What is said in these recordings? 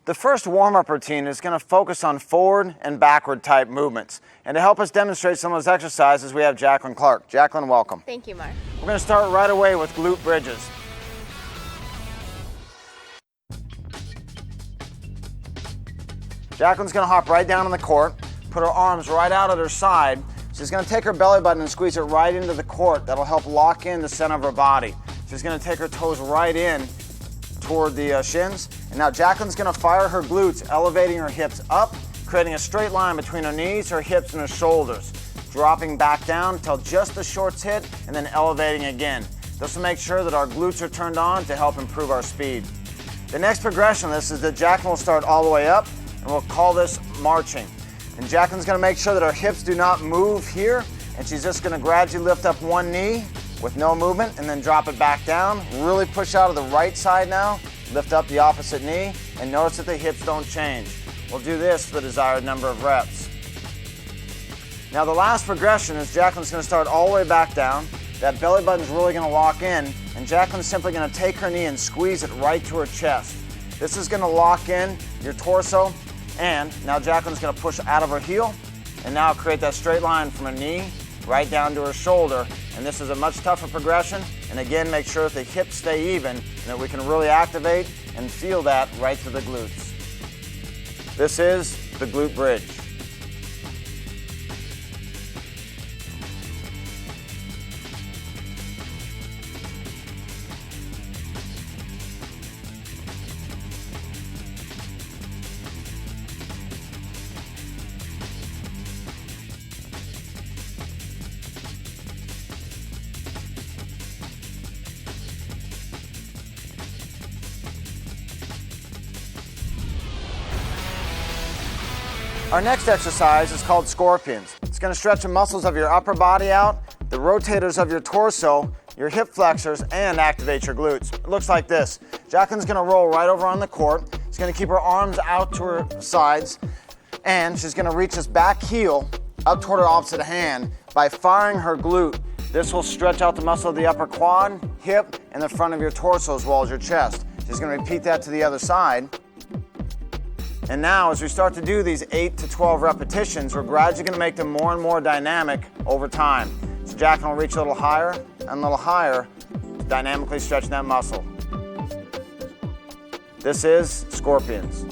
The first warm-up routine is going to focus on forward and backward type movements. And to help us demonstrate some of those exercises, we have Jacqueline Clark. Jacqueline, welcome. Thank you, Mark. We're going to start right away with glute bridges. Jacqueline's going to hop right down on the court, put her arms right out at her side. She's going to take her belly button and squeeze it right into the court. That'll help lock in the center of her body. She's going to take her toes right in toward the shins. And now Jacqueline's going to fire her glutes, elevating her hips up, creating a straight line between her knees, her hips, and her shoulders. Dropping back down until just the shorts hit, and then elevating again. This will make sure that our glutes are turned on to help improve our speed. The next progression of this is that Jacqueline will start all the way up, and we'll call this marching. And Jacqueline's going to make sure that her hips do not move here, and she's just going to gradually lift up one knee with no movement, and then drop it back down. Really push out of the right side now, lift up the opposite knee, and notice that the hips don't change. We'll do this for the desired number of reps. Now the last progression is Jacqueline's going to start all the way back down. That belly button's really going to lock in, and Jacqueline's simply going to take her knee and squeeze it right to her chest. This is going to lock in your torso, and now Jacqueline's going to push out of her heel, and now create that straight line from her knee right down to her shoulder. And this is a much tougher progression, and again, make sure that the hips stay even and that we can really activate and feel that right to the glutes. This is the glute bridge. Our next exercise is called scorpions. It's going to stretch the muscles of your upper body out, the rotators of your torso, your hip flexors, and activate your glutes. It looks like this. Jacqueline's going to roll right over on the court. She's going to keep her arms out to her sides, and she's going to reach this back heel up toward her opposite hand by firing her glute. This will stretch out the muscle of the upper quad, hip, and the front of your torso as well as your chest. She's going to repeat that to the other side. And now, as we start to do these 8 to 12 repetitions, we're gradually going to make them more and more dynamic over time. So Jacqueline will reach a little higher and a little higher, dynamically stretching that muscle. This is scorpions.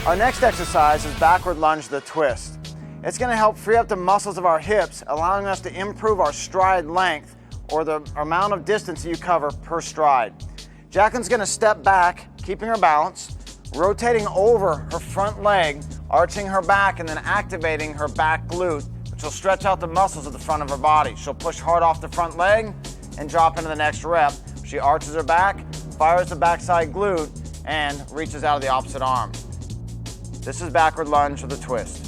Our next exercise is backward lunge the twist. It's going to help free up the muscles of our hips, allowing us to improve our stride length, or the amount of distance that you cover per stride. Jacqueline's going to step back, keeping her balance, rotating over her front leg, arching her back, and then activating her back glute, which will stretch out the muscles of the front of her body. She'll push hard off the front leg and drop into the next rep. She arches her back, fires the backside glute, and reaches out of the opposite arm. This is backward lunge with a twist.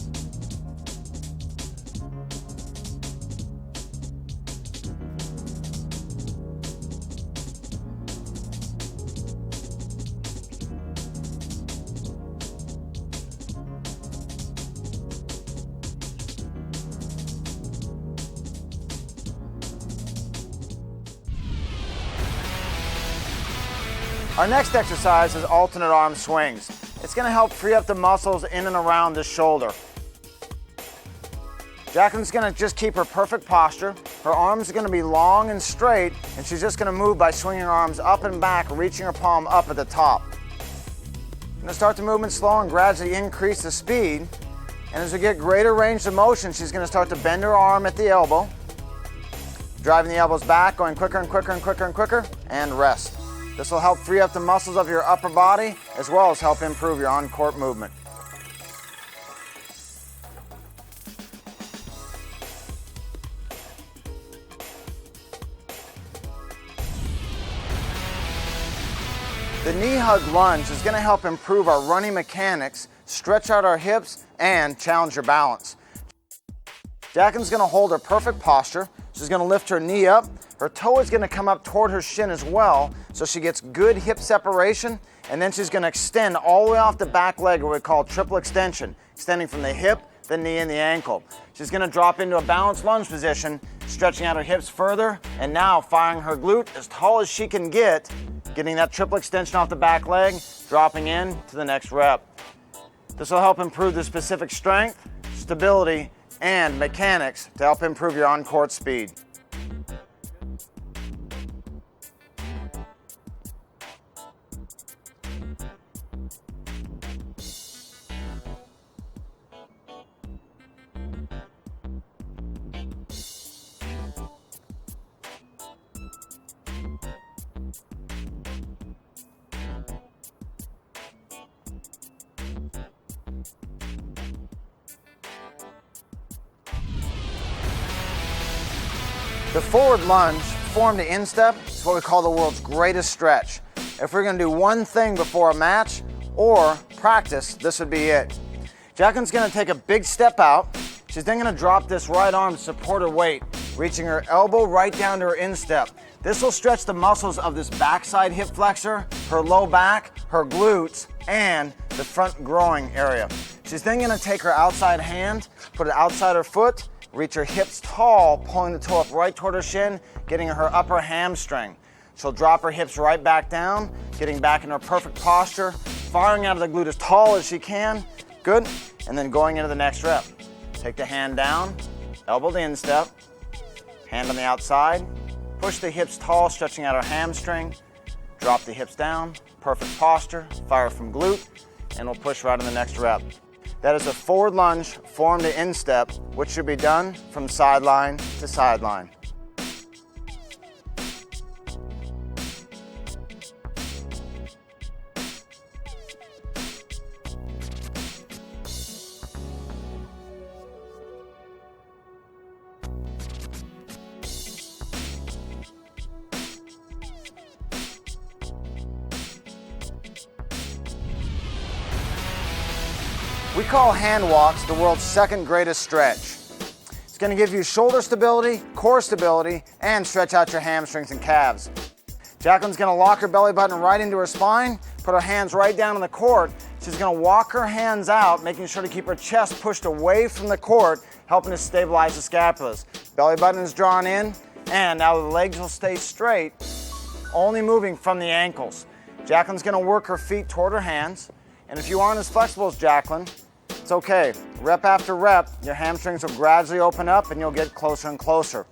Our next exercise is alternate arm swings. It's going to help free up the muscles in and around the shoulder. Jacqueline's going to just keep her perfect posture. Her arms are going to be long and straight, and she's just going to move by swinging her arms up and back, reaching her palm up at the top. I'm going to start the movement slow and gradually increase the speed. And as we get greater range of motion, she's going to start to bend her arm at the elbow, driving the elbows back, going quicker and quicker and quicker and quicker, and rest. This will help free up the muscles of your upper body, as well as help improve your on-court movement. The knee hug lunge is going to help improve our running mechanics stretch out our hips, and challenge your balance. Jacqueline's gonna hold her perfect posture. She's gonna lift her knee up. Her toe is gonna come up toward her shin as well, so she gets good hip separation, and then she's gonna extend all the way off the back leg, what we call triple extension, extending from the hip, the knee, and the ankle. She's gonna drop into a balanced lunge position, stretching out her hips further, and now firing her glute as tall as she can get, getting that triple extension off the back leg, dropping in to the next rep. This will help improve the specific strength, stability, and mechanics to help improve your on-court speed. The forward lunge, formed to instep, is what we call the world's greatest stretch. If we're gonna do one thing before a match or practice, this would be it. Jacqueline's gonna take a big step out. She's then gonna drop this right arm to support her weight, reaching her elbow right down to her instep. This will stretch the muscles of this backside hip flexor, her low back, her glutes, and the front groin area. She's then gonna take her outside hand, put it outside her foot, reach her hips tall, pulling the toe up right toward her shin, getting her upper hamstring. She'll drop her hips right back down, getting back in her perfect posture, firing out of the glute as tall as she can. Good. And then going into the next rep. Take the hand down, elbow to instep, hand on the outside, push the hips tall, stretching out her hamstring, drop the hips down, perfect posture, fire from glute, and we'll push right in the next rep. That is a forward lunge formed to instep, which should be done from sideline to sideline. We call hand walks the world's second greatest stretch. It's going to give you shoulder stability, core stability, and stretch out your hamstrings and calves. Jacqueline's going to lock her belly button right into her spine, put her hands right down on the court. She's going to walk her hands out, making sure to keep her chest pushed away from the court, helping to stabilize the scapulas. Belly button is drawn in, and now the legs will stay straight, only moving from the ankles. Jacqueline's going to work her feet toward her hands, and if you aren't as flexible as Jacqueline, it's okay. Rep after rep, your hamstrings will gradually open up and you'll get closer and closer.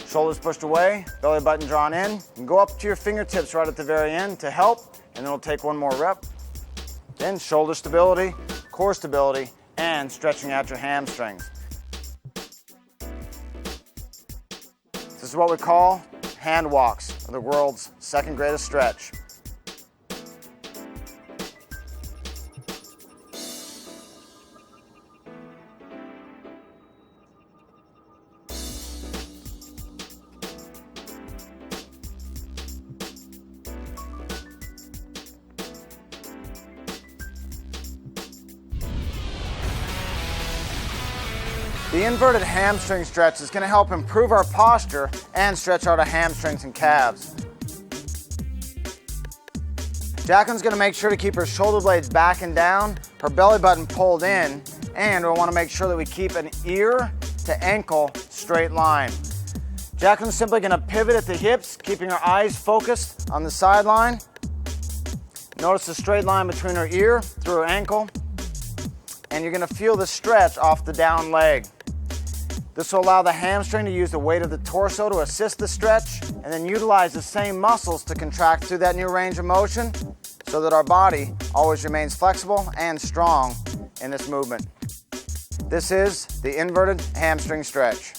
Shoulders pushed away, belly button drawn in, and go up to your fingertips right at the very end to help, and then we'll take one more rep. Then shoulder stability, core stability, and stretching out your hamstrings. This is what we call hand walks, the world's second greatest stretch. The inverted hamstring stretch is going to help improve our posture and stretch out our hamstrings and calves. Jacqueline's going to make sure to keep her shoulder blades back and down, her belly button pulled in, and we want to make sure that we keep an ear to ankle straight line. Jacqueline's simply going to pivot at the hips, keeping her eyes focused on the sideline. Notice the straight line between her ear through her ankle, and you're going to feel the stretch off the down leg. This will allow the hamstring to use the weight of the torso to assist the stretch, and then utilize the same muscles to contract through that new range of motion so that our body always remains flexible and strong in this movement. This is the inverted hamstring stretch.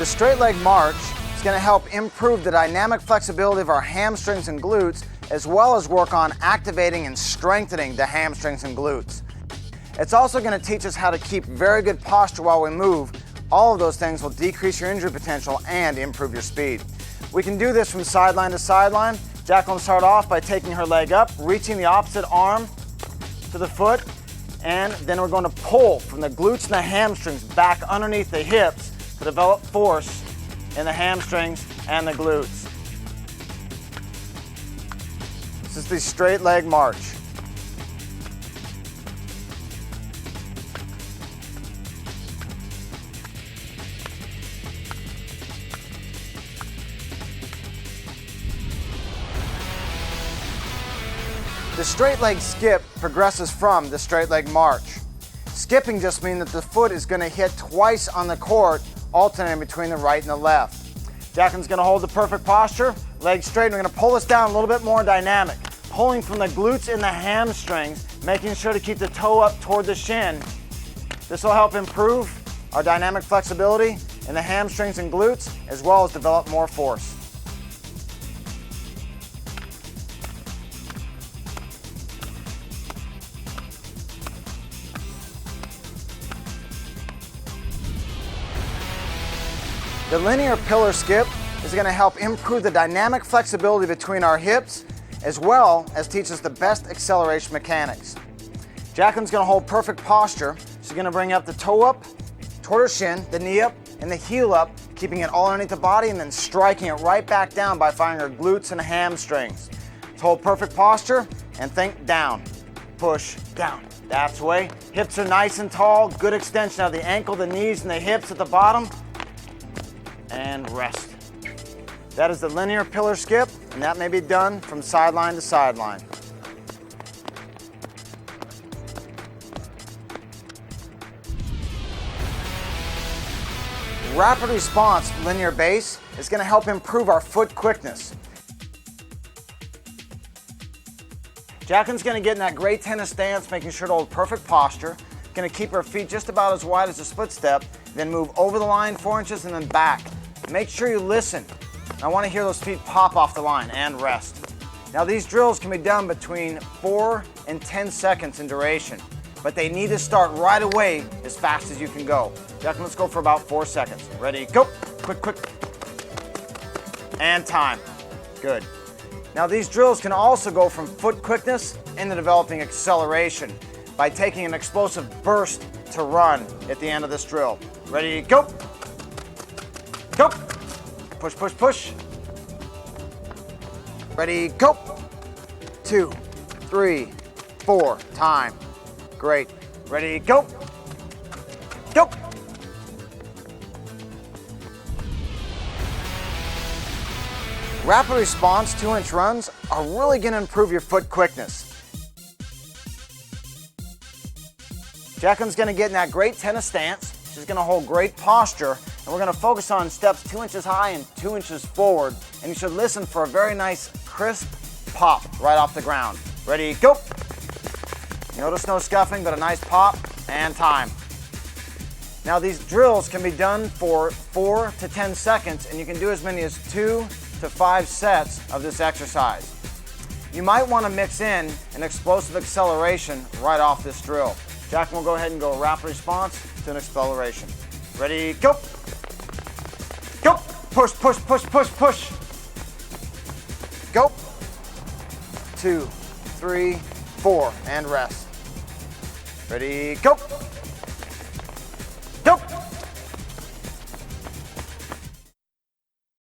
The straight leg march is going to help improve the dynamic flexibility of our hamstrings and glutes, as well as work on activating and strengthening the hamstrings and glutes. It's also going to teach us how to keep very good posture while we move. All of those things will decrease your injury potential and improve your speed. We can do this from sideline to sideline. Jacqueline will start off by taking her leg up, reaching the opposite arm to the foot, and then we're going to pull from the glutes and the hamstrings back underneath the hips to develop force in the hamstrings and the glutes. This is the straight leg march. The straight leg skip progresses from the straight leg march. Skipping just means that the foot is going to hit twice on the court, alternating between the right and the left. Jacqueline's going to hold the perfect posture, legs straight, and we're going to pull this down a little bit more dynamic. Pulling from the glutes and the hamstrings, making sure to keep the toe up toward the shin. This will help improve our dynamic flexibility in the hamstrings and glutes, as well as develop more force. The linear pillar skip is going to help improve the dynamic flexibility between our hips, as well as teach us the best acceleration mechanics. Jacqueline's going to hold perfect posture. She's going to bring up the toe up toward her shin, the knee up, and the heel up, keeping it all underneath the body, and then striking it right back down by firing her glutes and hamstrings. So hold perfect posture and think down, push, down. That's the way. Hips are nice and tall, good extension of the ankle, the knees, and the hips at the bottom. And rest. That is the linear pillar skip, and that may be done from sideline to sideline. Rapid response linear base is going to help improve our foot quickness. Jacqueline's going to get in that great tennis stance, making sure to hold perfect posture. Going to keep her feet just about as wide as a split step, then move over the line 4 inches and then back. Make sure you listen. I want to hear those feet pop off the line and rest. Now these drills can be done between 4 and 10 seconds in duration, but they need to start right away as fast as you can go. Jacqueline, let's go for about 4 seconds. Ready, go. Quick, quick. And time. Good. Now these drills can also go from foot quickness into developing acceleration by taking an explosive burst to run at the end of this drill. Ready, go. Go. Push, push, push. Ready, go. 2, 3, 4. Time. Great. Ready, go. Go. Rapid response 2-inch runs are really going to improve your foot quickness. Jacqueline's going to get in that great tennis stance. She's going to hold great posture, and we're going to focus on steps 2 inches high and 2 inches forward, and you should listen for a very nice crisp pop right off the ground. Ready, go. Notice no scuffing, but a nice pop, and time. Now these drills can be done for 4 to 10 seconds, and you can do as many as 2 to 5 sets of this exercise. You might want to mix in an explosive acceleration right off this drill. Jacqueline will go ahead and go rapid response to an acceleration. Ready, go. Go. Push, push, push, push, push. Go. 2, 3, 4, and rest. Ready, go.